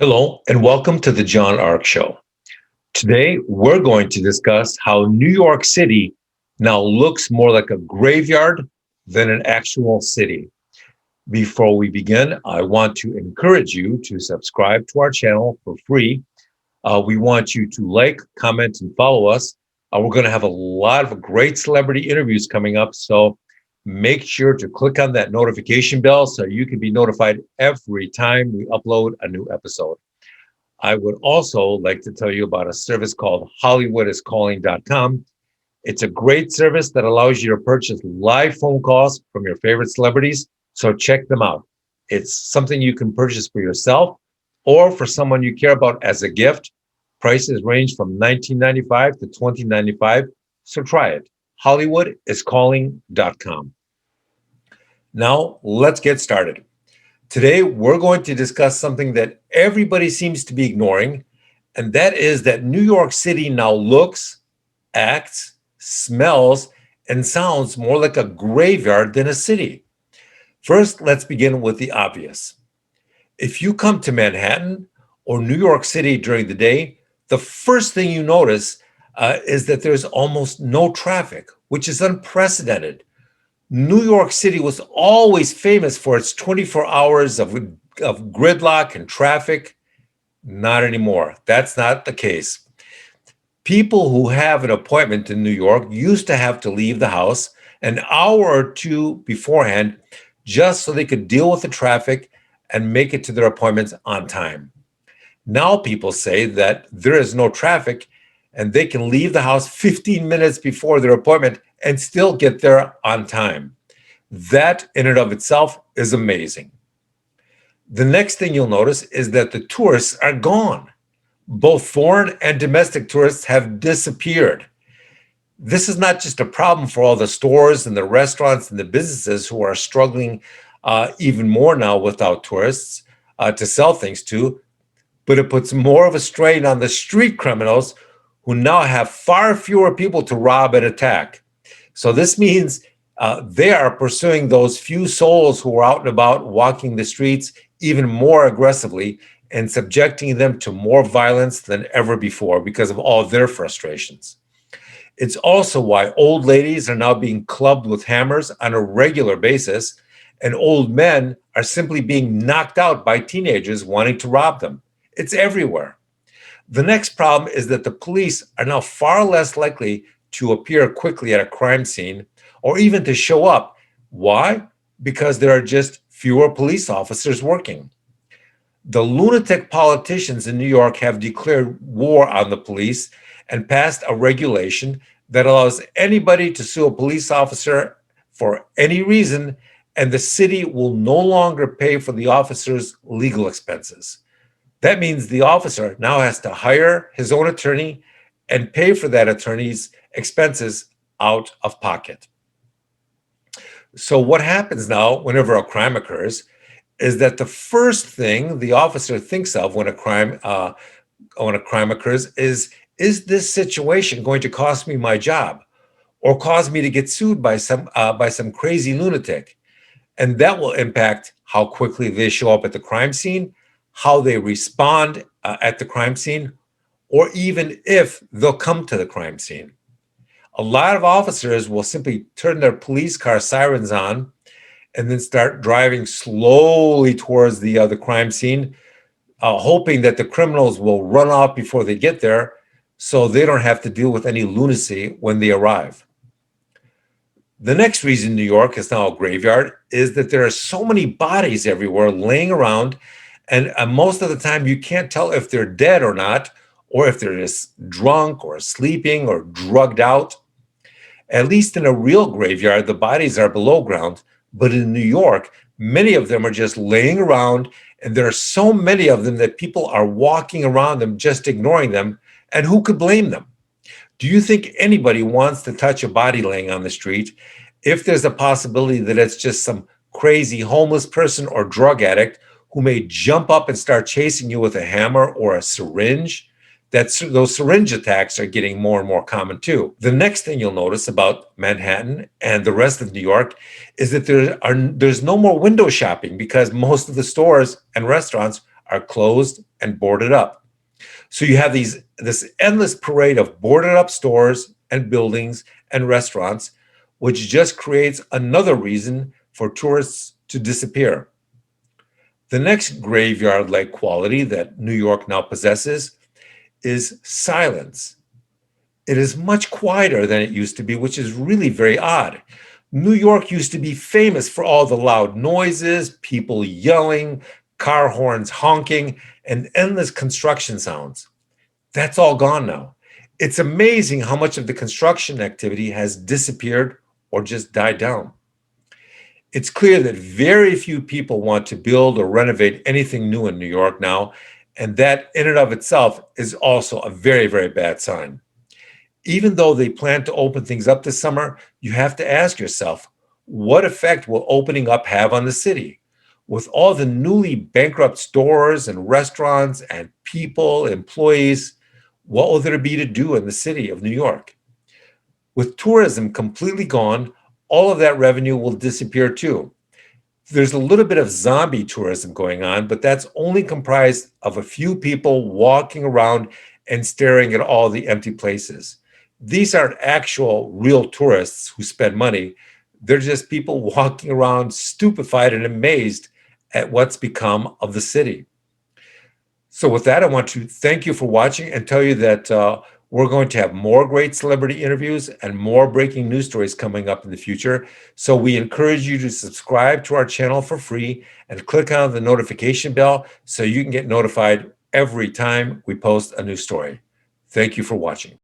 Hello, and welcome to the John Ark Show. Today, we're going to discuss how New York City now looks more like a graveyard than an actual city. Before we begin, I want to encourage you to subscribe to our channel for free. We want you to like, comment, and follow us. We're going to have a lot of great celebrity interviews coming up, so make sure to click on that notification bell so you can be notified every time we upload a new episode. I would also like to tell you about a service called HollywoodIsCalling.com. It's a great service that allows you to purchase live phone calls from your favorite celebrities, so check them out. It's something you can purchase for yourself or for someone you care about as a gift. Prices range from $19.95 to $20.95, so try it. HollywoodIsCalling.com. Now, let's get started. Today, we're going to discuss something that everybody seems to be ignoring, and that is that New York City now looks, acts, smells, and sounds more like a graveyard than a city. First, let's begin with the obvious. If you come to Manhattan or New York City during the day, the first thing you notice is that there's almost no traffic, which is unprecedented. New York City was always famous for its 24 hours of gridlock and traffic. Not anymore. That's not the case. People who have an appointment in New York used to have to leave the house an hour or two beforehand just so they could deal with the traffic and make it to their appointments on time. Now people say that there is no traffic and they can leave the house 15 minutes before their appointment and still get there on time. That in and of itself is amazing. The next thing you'll notice is that the tourists are gone. Both foreign and domestic tourists have disappeared. This is not just a problem for all the stores and the restaurants and the businesses who are struggling even more now without tourists to sell things to, but it puts more of a strain on the street criminals who now have far fewer people to rob and attack. So this means they are pursuing those few souls who are out and about walking the streets even more aggressively and subjecting them to more violence than ever before because of all their frustrations. It's also why old ladies are now being clubbed with hammers on a regular basis, and old men are simply being knocked out by teenagers wanting to rob them. It's everywhere. The next problem is that the police are now far less likely to appear quickly at a crime scene or even to show up. Why? Because there are just fewer police officers working. The lunatic politicians in New York have declared war on the police and passed a regulation that allows anybody to sue a police officer for any reason, and the city will no longer pay for the officer's legal expenses. That means the officer now has to hire his own attorney and pay for that attorney's expenses out of pocket. So what happens now whenever a crime occurs is that the first thing the officer thinks of when a crime occurs is this situation going to cost me my job or cause me to get sued by some crazy lunatic? And that will impact how quickly they show up at the crime scene, how they respond at the crime scene, or even if they'll come to the crime scene. A lot of officers will simply turn their police car sirens on and then start driving slowly towards the crime scene, hoping that the criminals will run off before they get there so they don't have to deal with any lunacy when they arrive. The next reason New York is now a graveyard is that there are so many bodies everywhere laying around, and most of the time you can't tell if they're dead or not, or if they're just drunk or sleeping or drugged out. At least in a real graveyard, the bodies are below ground, but in New York, many of them are just laying around, and there are so many of them that people are walking around them, just ignoring them, and who could blame them? Do you think anybody wants to touch a body laying on the street if there's a possibility that it's just some crazy homeless person or drug addict who may jump up and start chasing you with a hammer or a syringe? Those syringe attacks are getting more and more common too. The next thing you'll notice about Manhattan and the rest of New York is that there's no more window shopping because most of the stores and restaurants are closed and boarded up. So you have this endless parade of boarded up stores and buildings and restaurants, which just creates another reason for tourists to disappear. The next graveyard-like quality that New York now possesses is silence. It is much quieter than it used to be, which is really very odd. New York used to be famous for all the loud noises, people yelling, car horns honking, and endless construction sounds. That's all gone now. It's amazing how much of the construction activity has disappeared or just died down. It's clear that very few people want to build or renovate anything new in New York now, and that in and of itself is also a very, very bad sign. Even though they plan to open things up this summer, you have to ask yourself, what effect will opening up have on the city? With all the newly bankrupt stores and restaurants and people, employees, what will there be to do in the city of New York? With tourism completely gone, all of that revenue will disappear too. There's a little bit of zombie tourism going on, but that's only comprised of a few people walking around and staring at all the empty places. These aren't actual real tourists who spend money. They're just people walking around stupefied and amazed at what's become of the city. So with that, I want to thank you for watching and tell you that we're going to have more great celebrity interviews and more breaking news stories coming up in the future. So we encourage you to subscribe to our channel for free and click on the notification bell so you can get notified every time we post a new story. Thank you for watching.